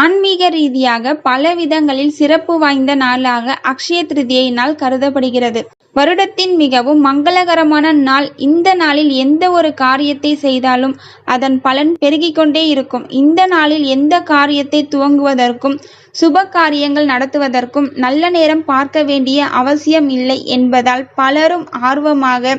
ஆன்மீக ரீதியாக பல விதங்களில் சிறப்பு வாய்ந்த நாளாக அக்ஷய திருதியை நாள் கருதப்படுகிறது. வருடத்தின் மிகவும் மங்களகரமான நாள். இந்த நாளில் எந்த ஒரு காரியத்தை செய்தாலும் அதன் பலன் பெருகிக் கொண்டே இருக்கும். இந்த நாளில் எந்த காரியத்தை துவங்குவதற்கும் சுப காரியங்கள் நடத்துவதற்கும் நல்ல நேரம் பார்க்க வேண்டிய அவசியம் இல்லை என்பதால் பலரும் ஆர்வமாக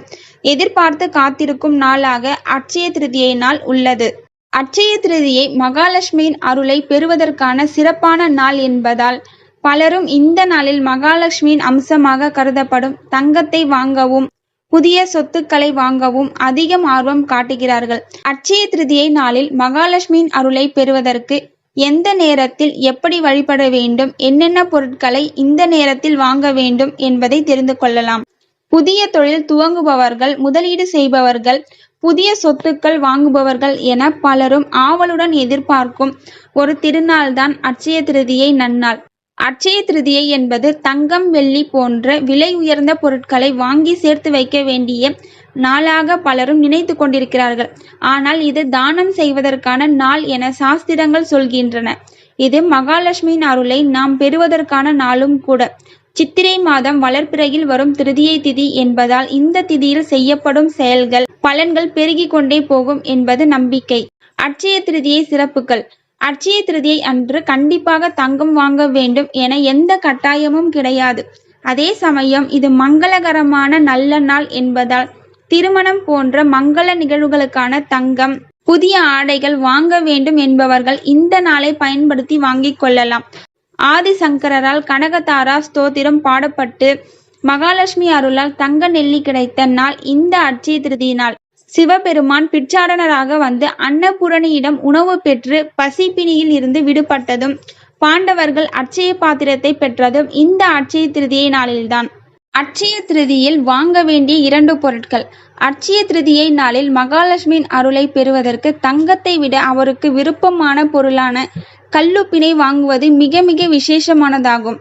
எதிர்பார்த்து காத்திருக்கும் நாளாக அட்சய திருதியை நாள் உள்ளது. அட்சய திருதியை மகாலட்சுமியின் அருளை பெறுவதற்கான சிறப்பான நாள் என்பதால் பலரும் இந்த நாளில் மகாலட்சுமியின் அம்சமாக கருதப்படும் தங்கத்தை வாங்கவும் புதிய சொத்துக்களை வாங்கவும் அதிகம் ஆர்வம் காட்டுகிறார்கள். அட்சய திருதியை நாளில் மகாலட்சுமியின் அருளை பெறுவதற்கு எந்த நேரத்தில் எப்படி வழிபட வேண்டும், என்னென்ன பொருட்களை இந்த நேரத்தில் வாங்க வேண்டும் என்பதை தெரிந்து கொள்ளலாம். புதிய தொழில் துவங்குபவர்கள், முதலீடு செய்பவர்கள், புதிய சொத்துக்கள் வாங்குபவர்கள் என பலரும் ஆவலுடன் எதிர்பார்க்கும் ஒரு திருநாள்தான் அட்சய திருதியை நன்னாள். அட்சய திருதியை என்பது தங்கம், வெள்ளி போன்ற விலை உயர்ந்த பொருட்களை வாங்கி சேர்த்து வைக்க வேண்டிய நாளாக பலரும் நினைத்து கொண்டிருக்கிறார்கள். ஆனால் இது தானம் செய்வதற்கான நாள் என சாஸ்திரங்கள் சொல்கின்றன. இது மகாலட்சுமியின் அருளை நாம் பெறுவதற்கான நாளும் கூட. சித்திரை மாதம் வளர்பிறையில் வரும் திருதியை திதி என்பதால் இந்த திதியில் செய்யப்படும் செயல்கள் பலன்கள் பெருகி கொண்டே போகும் என்பது நம்பிக்கை. அட்சய திருதியை சிறப்புகள். அட்சய திருதியை அன்று கண்டிப்பாக தங்கம் வாங்க வேண்டும் என எந்த கட்டாயமும் கிடையாது. அதே சமயம் இது மங்களகரமான நல்ல நாள் என்பதால் திருமணம் போன்ற மங்கள நிகழ்வுகளுக்கான தங்கம், புதிய ஆடைகள் வாங்க வேண்டும் என்பவர்கள் இந்த நாளை பயன்படுத்தி வாங்கிக் கொள்ளலாம். ஆதிசங்கரால் கனகதாரா ஸ்தோத்திரம் பாடப்பட்டு மகாலட்சுமி அருளால் தங்க நெல்லி கிடைத்த நாள் இந்த அட்சய திருதி நாள். சிவபெருமான் பிட்சாடனராக வந்து அன்னபூரணியிடம் உணவு பெற்று பசிப்பிணியில் இருந்து விடுபட்டதும் பாண்டவர்கள் அட்சய பாத்திரத்தை பெற்றதும் இந்த அட்சய திருதியை நாளில்தான். அட்சய திருதியில் வாங்க வேண்டிய 2 பொருட்கள். அட்சய திருதியை நாளில் மகாலட்சுமியின் அருளை பெறுவதற்கு தங்கத்தை விட அவருக்கு விருப்பமான பொருளான கல்லுப்பினை வாங்குவது மிக மிக விசேஷமானதாகும்.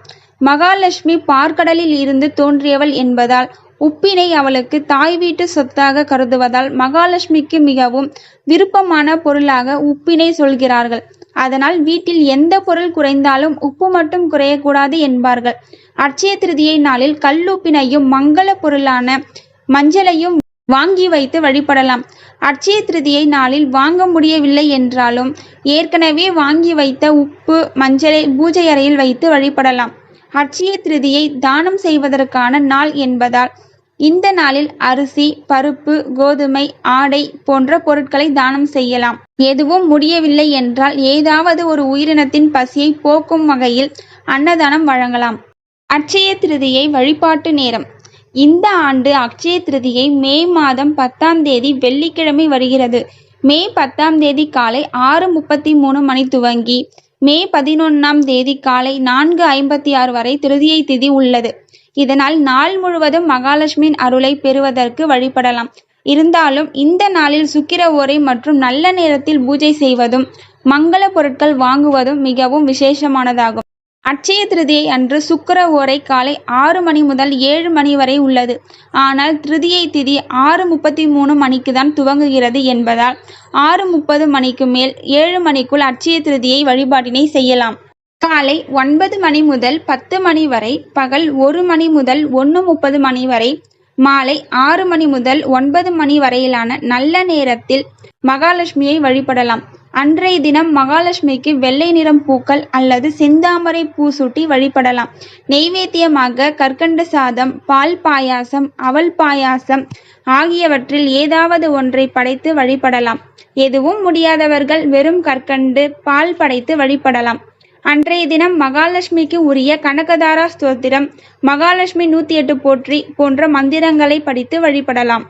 மகாலட்சுமி பார்க்கடலில் இருந்து தோன்றியவள் என்பதால் உப்பினை அவளுக்கு தாய் வீட்டு சொத்தாக கருதுவதால் மகாலட்சுமிக்கு மிகவும் விருப்பமான பொருளாக உப்பினை சொல்கிறார்கள். அதனால் வீட்டில் எந்த பொருள் குறைந்தாலும் உப்பு மட்டும் குறையக்கூடாது என்பார்கள். அட்சய திருதியை நாளில் கல்லுப்பினையும் மங்கள பொருளான மஞ்சளையும் வாங்கி வைத்து வழிபடலாம். அட்சய திருதியை நாளில் வாங்க முடியவில்லை என்றாலும் ஏற்கனவே வாங்கி வைத்த உப்பு, மஞ்சளை பூஜை அறையில் வைத்து வழிபடலாம். அட்சய திருதியை தானம் செய்வதற்கான நாள் என்பதால் இந்த நாளில் அரிசி, பருப்பு, கோதுமை, ஆடை போன்ற பொருட்களை தானம் செய்யலாம். எதுவும் முடியவில்லை என்றால் ஏதாவது ஒரு உயிரினத்தின் பசியை போக்கும் வகையில் அன்னதானம் வழங்கலாம். அட்சய திருதியை வழிபாட்டு நேரம். இந்த ஆண்டு அட்சய திருதியை மே மாதம் 10ஆம் தேதி வெள்ளிக்கிழமை வருகிறது. மே 10ஆம் தேதி காலை 6:33 மணி துவங்கி மே 11ஆம் தேதி காலை 4:56 வரை திருதியை திதி உள்ளது. இதனால் நாள் முழுவதும் மகாலட்சுமியின் அருளை பெறுவதற்கு வழிபடலாம். இருந்தாலும் இந்த நாளில் சுக்கிர ஓரை மற்றும் நல்ல நேரத்தில் பூஜை செய்வதும் மங்கள பொருட்கள் வாங்குவதும் மிகவும் விசேஷமானதாகும். அட்சய திருதியை அன்று சுக்கிர ஓரை காலை 6 மணி முதல் 7 மணி வரை உள்ளது. ஆனால் திருதியை திதி 6:33 மணிக்கு தான் துவங்குகிறது என்பதால் 6:30 மணிக்கு மேல் 7 மணிக்குள் அட்சய திருதியை வழிபாட்டினை செய்யலாம். காலை 9 மணி முதல் 10 மணி வரை, பகல் 1 மணி முதல் 1:30 மணி வரை, மாலை 6 மணி முதல் 9 மணி வரையிலான நல்ல நேரத்தில் மகாலட்சுமியை வழிபடலாம். அன்றைய தினம் மகாலட்சுமிக்கு வெள்ளை நிறம் பூக்கள் அல்லது செந்தாமரை பூ சூட்டி வழிபடலாம். நெய்வேத்தியமாக கற்கண்டு சாதம், பால் பாயாசம், அவல் பாயாசம் ஆகியவற்றில் ஏதாவது ஒன்றை படைத்து வழிபடலாம். எதுவும் முடியாதவர்கள் வெறும் கற்கண்டு, பால் படைத்து வழிபடலாம். அன்றைய தினம் மகாலட்சுமிக்கு உரிய கனகதாரா ஸ்தோத்திரம், மகாலட்சுமி 108 போற்றி போன்ற மந்திரங்களை படித்து வழிபடலாம்.